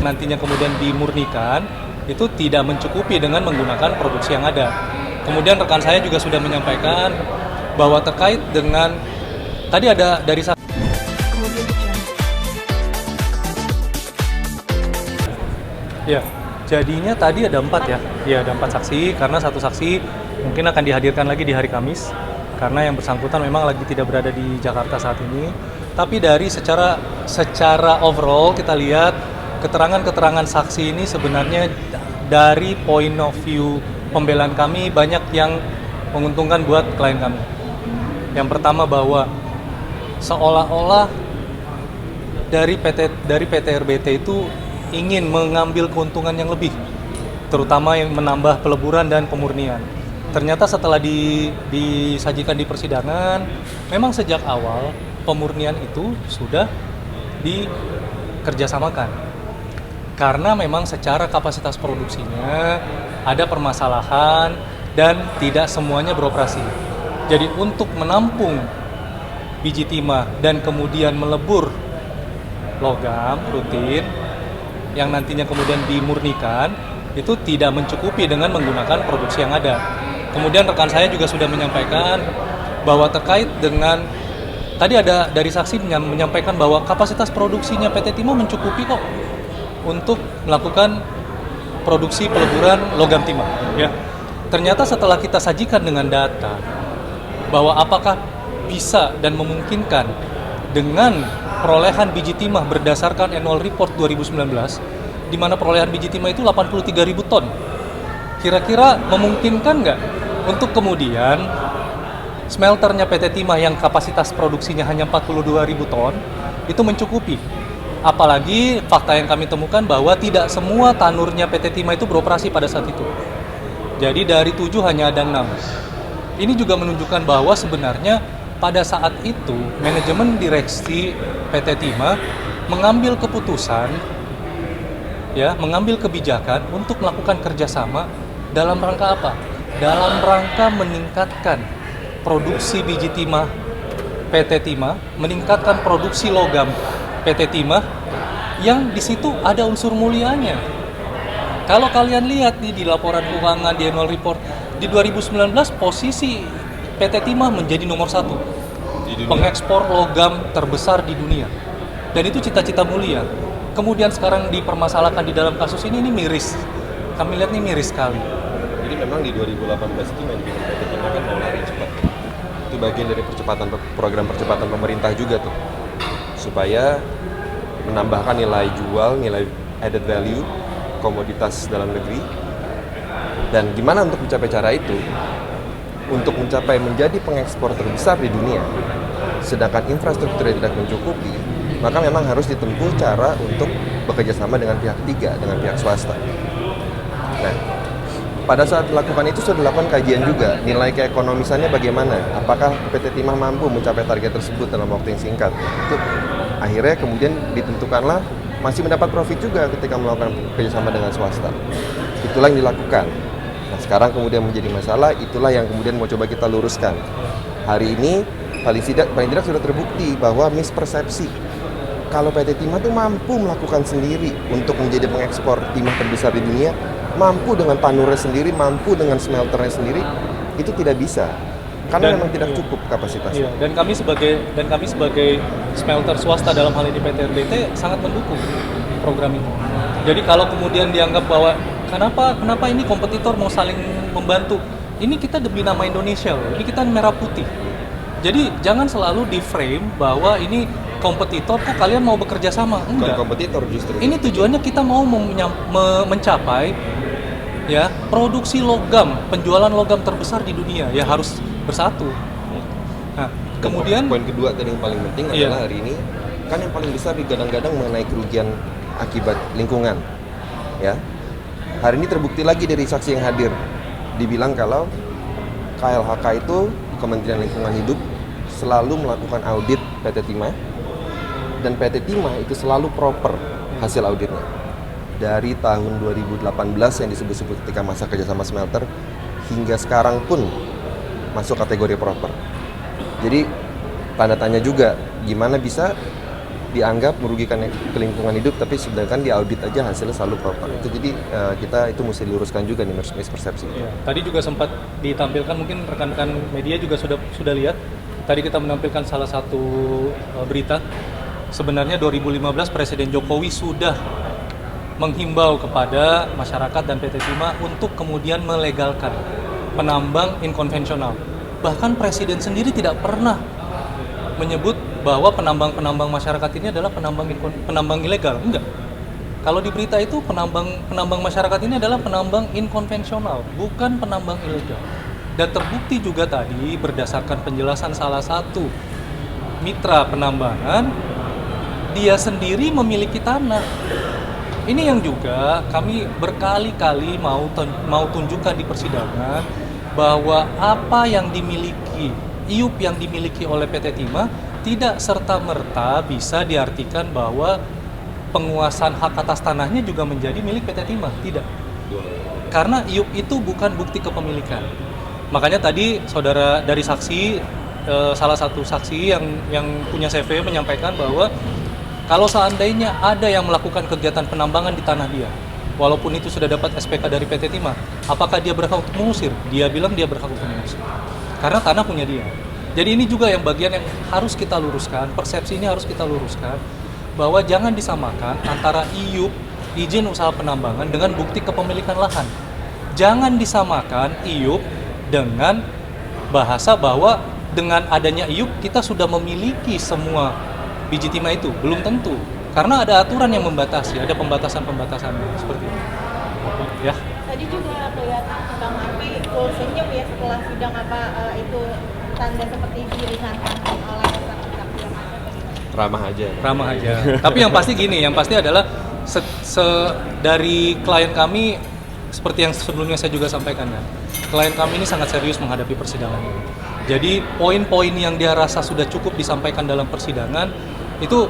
nantinya kemudian dimurnikan itu tidak mencukupi dengan menggunakan produksi yang ada. Kemudian rekan saya juga sudah menyampaikan bahwa terkait dengan tadi ada dari ya, jadinya tadi ada 4 ya. Ya, ada 4 saksi karena satu saksi mungkin akan dihadirkan lagi di hari Kamis karena yang bersangkutan memang lagi tidak berada di Jakarta saat ini. Tapi dari secara overall kita lihat keterangan-keterangan saksi ini sebenarnya dari point of view pembelaan kami banyak yang menguntungkan buat klien kami. Yang pertama bahwa seolah-olah dari PT RBT itu ingin mengambil keuntungan yang lebih, terutama yang menambah peleburan dan pemurnian. Ternyata setelah disajikan di persidangan, memang sejak awal pemurnian itu sudah dikerjasamakan. Karena memang secara kapasitas produksinya ada permasalahan dan tidak semuanya beroperasi. Jadi untuk menampung biji timah dan kemudian melebur logam rutin yang nantinya kemudian dimurnikan itu tidak mencukupi dengan menggunakan produksi yang ada. Kemudian rekan saya juga sudah menyampaikan bahwa terkait dengan tadi ada dari saksi menyampaikan bahwa kapasitas produksinya PT Timah mencukupi kok untuk melakukan produksi peleburan logam timah. Ya. Ternyata setelah kita sajikan dengan data bahwa apakah bisa dan memungkinkan dengan perolehan biji timah berdasarkan annual report 2019, di mana perolehan biji timah itu 83.000 ton. Kira-kira memungkinkan nggak untuk kemudian smelternya PT Timah yang kapasitas produksinya hanya 42.000 ton itu mencukupi? Apalagi fakta yang kami temukan bahwa tidak semua tanurnya PT Timah itu beroperasi pada saat itu. Jadi dari 7 hanya ada 6. Ini juga menunjukkan bahwa sebenarnya pada saat itu manajemen direksi PT Timah mengambil keputusan, ya, mengambil kebijakan untuk melakukan kerjasama dalam rangka apa? Dalam rangka meningkatkan produksi biji timah PT Timah, meningkatkan produksi logam PT Timah yang di situ ada unsur mulianya. Kalau kalian lihat nih di laporan keuangan di annual report di 2019 posisi PT Timah menjadi nomor 1 pengekspor logam terbesar di dunia, dan itu cita-cita mulia. Kemudian sekarang dipermasalahkan di dalam kasus ini miris. Kami lihat ini miris sekali. Jadi memang di 2018 itu manajemen PT Timah kan mau lari cepat. Itu bagian dari program percepatan pemerintah juga tuh, supaya menambahkan nilai jual, nilai added value komoditas dalam negeri. Dan gimana untuk mencapai cara itu? Untuk mencapai menjadi pengekspor terbesar di dunia, sedangkan infrastruktur tidak mencukupi, maka memang harus ditempuh cara untuk bekerja sama dengan pihak ketiga, dengan pihak swasta. Nah, pada saat melakukan itu sudah dilakukan kajian juga, nilai keekonomisannya bagaimana, apakah PT Timah mampu mencapai target tersebut dalam waktu yang singkat. Itu akhirnya kemudian ditentukanlah masih mendapat profit juga ketika melakukan kerjasama dengan swasta. Itulah yang dilakukan. Nah, sekarang kemudian menjadi masalah, itulah yang kemudian mau coba kita luruskan. Hari ini paling tidak sudah terbukti bahwa mispersepsi kalau PT Timah itu mampu melakukan sendiri untuk menjadi pengekspor timah terbesar di dunia, mampu dengan tanurnya sendiri, mampu dengan smelternya sendiri, itu tidak bisa. Karena memang tidak cukup kapasitasnya. Iya, dan kami sebagai smelter swasta dalam hal ini PT RBT sangat mendukung program ini. Jadi kalau kemudian dianggap bahwa kenapa ini kompetitor mau saling membantu? Ini kita demi nama Indonesia loh. Ini kita merah putih. Jadi jangan selalu di frame bahwa ini kompetitor kok kalian mau bekerja sama. Enggak. Bukan kompetitor justru. Ini tujuannya kita mau mencapai ya produksi logam, penjualan logam terbesar di dunia, ya harus bersatu. Nah, kemudian poin kedua tadi yang paling penting adalah hari ini kan yang paling besar digadang-gadang mengenai kerugian akibat lingkungan. Ya. Hari ini terbukti lagi dari saksi yang hadir, dibilang kalau KLHK itu Kementerian Lingkungan Hidup selalu melakukan audit PT Timah, dan PT Timah itu selalu proper hasil auditnya. Dari tahun 2018 yang disebut-sebut ketika masa kerjasama smelter hingga sekarang pun masuk kategori proper. Jadi tanda tanya juga, gimana bisa dianggap merugikan ke lingkungan hidup, tapi sedangkan di audit aja hasilnya selalu proper. Itu jadi kita itu mesti diluruskan juga nih mispersepsi. Iya. Tadi juga sempat ditampilkan, mungkin rekan-rekan media juga sudah lihat. Tadi kita menampilkan salah satu berita. Sebenarnya 2015 Presiden Jokowi sudah menghimbau kepada masyarakat dan PT Timah untuk kemudian melegalkan penambang inkonvensional. Bahkan Presiden sendiri tidak pernah menyebut bahwa penambang masyarakat ini adalah penambang ilegal. Enggak. Kalau di berita itu penambang masyarakat ini adalah penambang inkonvensional, bukan penambang ilegal. Dan terbukti juga tadi berdasarkan penjelasan salah satu mitra penambangan, dia sendiri memiliki tanah. Ini yang juga kami berkali-kali mau tunjukkan di persidangan, bahwa apa yang dimiliki IUP yang dimiliki oleh PT Timah tidak serta-merta bisa diartikan bahwa penguasaan hak atas tanahnya juga menjadi milik PT Timah. Tidak. Karena IUP itu bukan bukti kepemilikan. Makanya tadi saudara dari saksi, salah satu saksi yang punya CV menyampaikan bahwa kalau seandainya ada yang melakukan kegiatan penambangan di tanah dia, walaupun itu sudah dapat SPK dari PT Timah, apakah dia berhak untuk mengusir? Dia bilang dia berhak untuk mengusir. Karena tanah punya dia. Jadi ini juga yang bagian yang harus kita luruskan, persepsi ini harus kita luruskan, bahwa jangan disamakan antara IUP, izin usaha penambangan, dengan bukti kepemilikan lahan. Jangan disamakan IUP dengan bahasa bahwa dengan adanya IUP kita sudah memiliki semua biji timah itu. Belum tentu. Karena ada aturan yang membatasi, ada pembatasan-pembatasan seperti itu. Ya. Tadi juga kelihatan Bang Arfi full senyum ya setelah sidang, itu tanda seperti diringankan oleh saksi-saksi yang ada. Ramah aja. Tapi yang pasti gini, yang pasti adalah dari klien kami, seperti yang sebelumnya saya juga sampaikan ya, klien kami ini sangat serius menghadapi persidangan ini. Jadi poin-poin yang dia rasa sudah cukup disampaikan dalam persidangan itu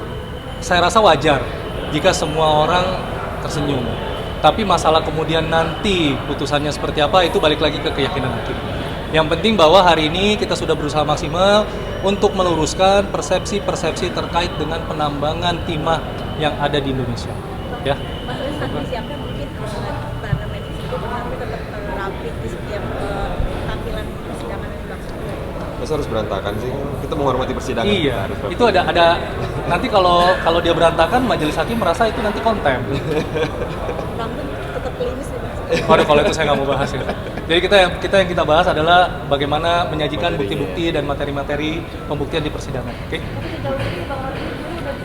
saya rasa wajar jika semua orang tersenyum. Tapi masalah kemudian nanti putusannya seperti apa itu balik lagi ke keyakinan hakim. Yang penting bahwa hari ini kita sudah berusaha maksimal untuk meluruskan persepsi-persepsi terkait dengan penambangan timah yang ada di Indonesia. Ya. Mas Rizky nanti siapnya mungkin tanah medis itu tapi tetap rapi di setiap tampilan persidangan yang dilaksanakan. Masa harus berantakan sih? Kita menghormati persidangan. Iya. Harus Itu ada nanti kalau dia berantakan majelis hakim merasa itu nanti konten. Namun tetap klinis ya. Waduh, kalau itu saya nggak mau bahas ya. Jadi yang kita bahas adalah bagaimana menyajikan bukti-bukti dan materi-materi pembuktian di persidangan. Oke? Tapi sejauh ini Bang Arfi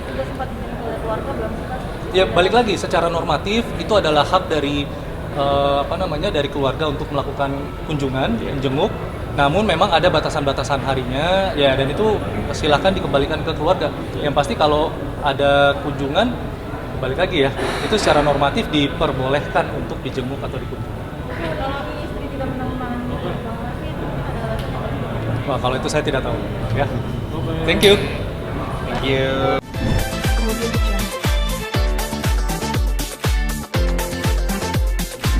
sudah sempat ditemui oleh keluarga belum sih Mas? Ya balik lagi, secara normatif itu adalah hak dari dari keluarga untuk melakukan kunjungan, menjenguk. Namun memang ada batasan-batasan harinya, ya, dan itu silakan dikembalikan ke keluarga. Yang pasti kalau ada kunjungan, balik lagi ya, itu secara normatif diperbolehkan untuk dijenguk atau dikunjungi. Tapi kalau istri tidak menangani Bang Arfi itu ada alasan apa? Wah, kalau itu saya tidak tahu. Ya, thank you. Thank you.